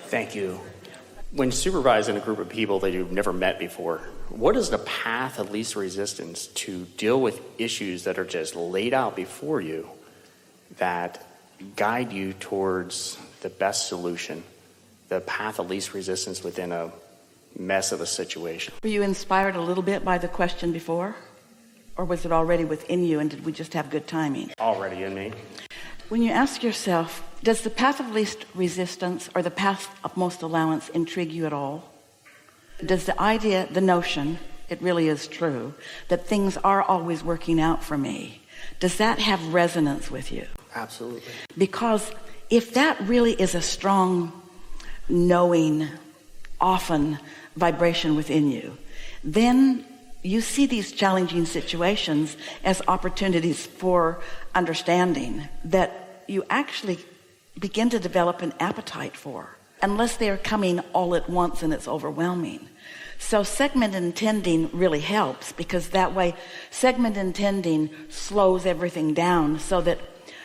Thank you. When supervising a group of people that you've never met before, what is the path of least resistance to deal with issues that are just laid out before you that guide you towards the best solution, the path of least resistance within a mess of a situation? Were you inspired a little bit by the question before? Or was it already within you and did we just have good timing? Already in me. When you ask yourself, does the path of least resistance or the path of most allowance intrigue you at all? Does the idea, the notion, it really is true, that things are always working out for me, does that have resonance with you? Absolutely. Because if that really is a strong, knowing, often vibration within you, then you see these challenging situations as opportunities for understanding that you actually begin to develop an appetite for, unless they are coming all at once and it's overwhelming. So segment intending really helps, because that way segment intending slows everything down, so that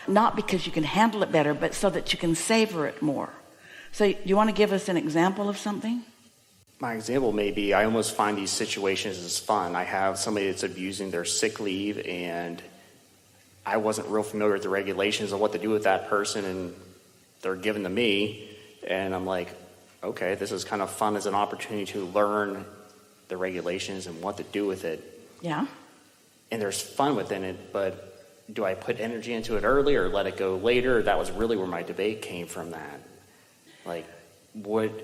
not because you can handle it better, but so that you can savor it more. So you want to give us an example of something? My example may be, I almost find these situations as fun. I have somebody that's abusing their sick leave, and I wasn't real familiar with the regulations of what to do with that person, and they're given to me, and I'm like, okay, this is kind of fun as an opportunity to learn the regulations and what to do with it. Yeah. And there's fun within it, but do I put energy into it early or let it go later? That was really where my debate came from. That, like,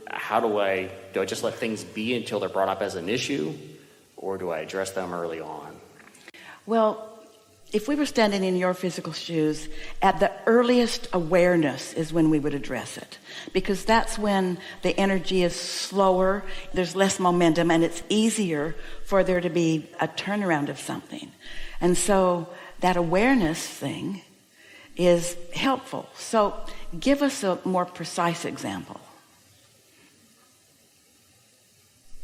how do I just let things be until they're brought up as an issue, or do I address them early on? Well, if we were standing in your physical shoes, at the earliest awareness is when we would address it, because that's when the energy is slower, there's less momentum, and it's easier for there to be a turnaround of something. And so that awareness thing is helpful. So give us a more precise example.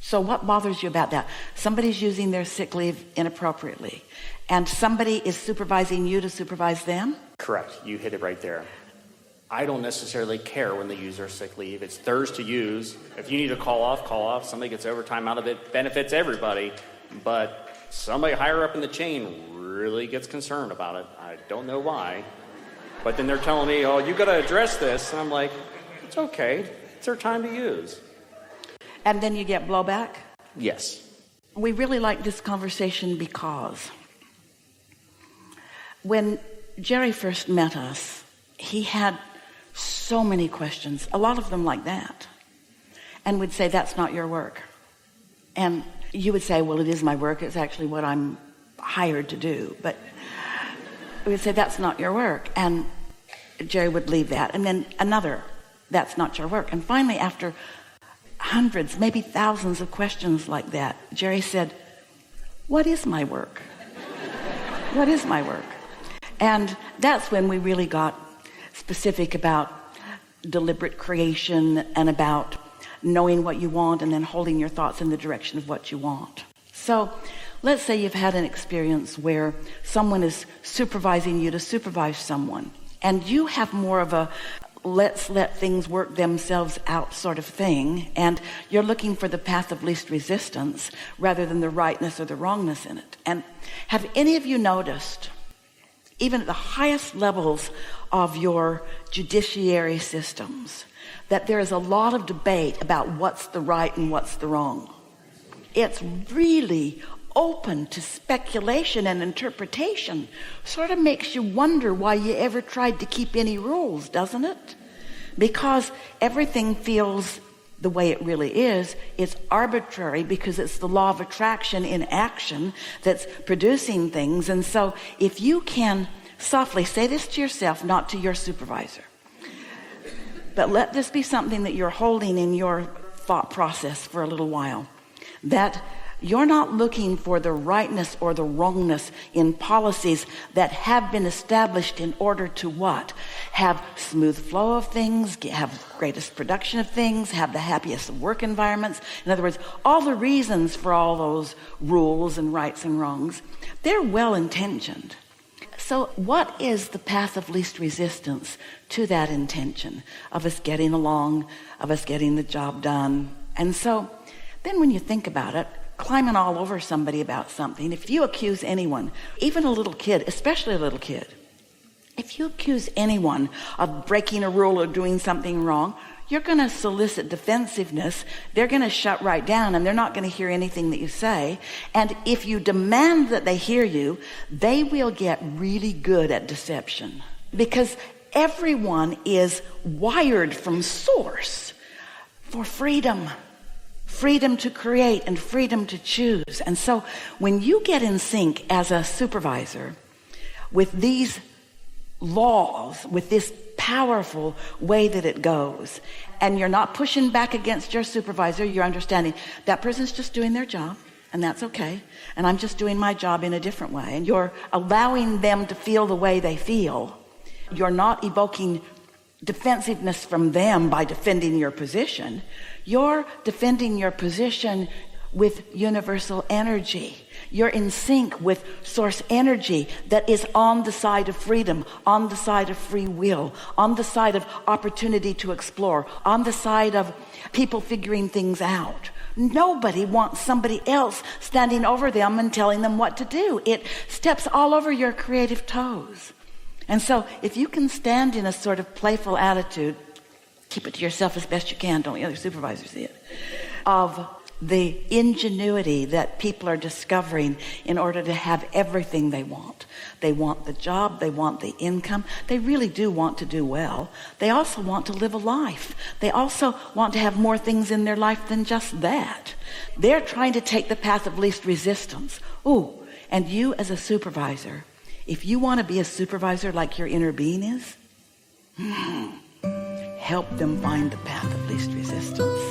So what bothers you about that? Somebody's using their sick leave inappropriately, and somebody is supervising you to supervise them? Correct. You hit it right there. I don't necessarily care when they use their sick leave. It's theirs to use. If you need to call off, call off. Somebody gets overtime out of it, benefits everybody. But somebody higher up in the chain really gets concerned about it. I don't know why. But then they're telling me, oh, you got to address this. And I'm like, it's okay. It's their time to use. And then you get blowback? Yes. We really like this conversation because when Jerry first met us, he had so many questions, a lot of them like that. And we'd say, that's not your work. And you would say, well, it is my work. It's actually what I'm hired to do. But we would say, that's not your work. And Jerry would leave that. And then another, that's not your work. And finally, after hundreds, maybe thousands of questions like that, Jerry said, what is my work? What is my work? And that's when we really got specific about deliberate creation and about knowing what you want and then holding your thoughts in the direction of what you want. So let's say you've had an experience where someone is supervising you to supervise someone, and you have more of a let's let things work themselves out sort of thing, and you're looking for the path of least resistance rather than the rightness or the wrongness in it. And have any of you noticed, even at the highest levels of your judiciary systems, that there is a lot of debate about what's the right and what's the wrong? It's really open to speculation and interpretation. Sort of makes you wonder why you ever tried to keep any rules, doesn't it? Because everything feels the way it really is. It's arbitrary because it's the law of attraction in action that's producing things. And so if you can softly say this to yourself, not to your supervisor, but let this be something that you're holding in your thought process for a little while, that you're not looking for the rightness or the wrongness in policies that have been established in order to what? Have smooth flow of things, have greatest production of things, have the happiest work environments. In other words, all the reasons for all those rules and rights and wrongs, they're well-intentioned. So what is the path of least resistance to that intention of us getting along, of us getting the job done? And so then when you think about it, climbing all over somebody about something, if you accuse anyone, even a little kid, especially a little kid, if you accuse anyone of breaking a rule or doing something wrong, you're going to solicit defensiveness. They're going to shut right down, and they're not going to hear anything that you say. And if you demand that they hear you, they will get really good at deception, because everyone is wired from source for freedom to create and freedom to choose. And so when you get in sync as a supervisor with these laws, with this powerful way that it goes, and you're not pushing back against your supervisor, you're understanding that person's just doing their job, and that's okay, and I'm just doing my job in a different way, and you're allowing them to feel the way they feel. You're not evoking defensiveness from them by defending your position. You're defending your position with universal energy. You're in sync with source energy that is on the side of freedom, on the side of free will, on the side of opportunity to explore, on the side of people figuring things out. Nobody wants somebody else standing over them and telling them what to do. It steps all over your creative toes. And so if you can stand in a sort of playful attitude, keep it to yourself as best you can, don't let other supervisors see it, of the ingenuity that people are discovering in order to have everything they want. They want the job, they want the income, they really do want to do well. They also want to live a life. They also want to have more things in their life than just that. They're trying to take the path of least resistance. Ooh, and you as a supervisor, if you want to be a supervisor like your inner being is, help them find the path of least resistance.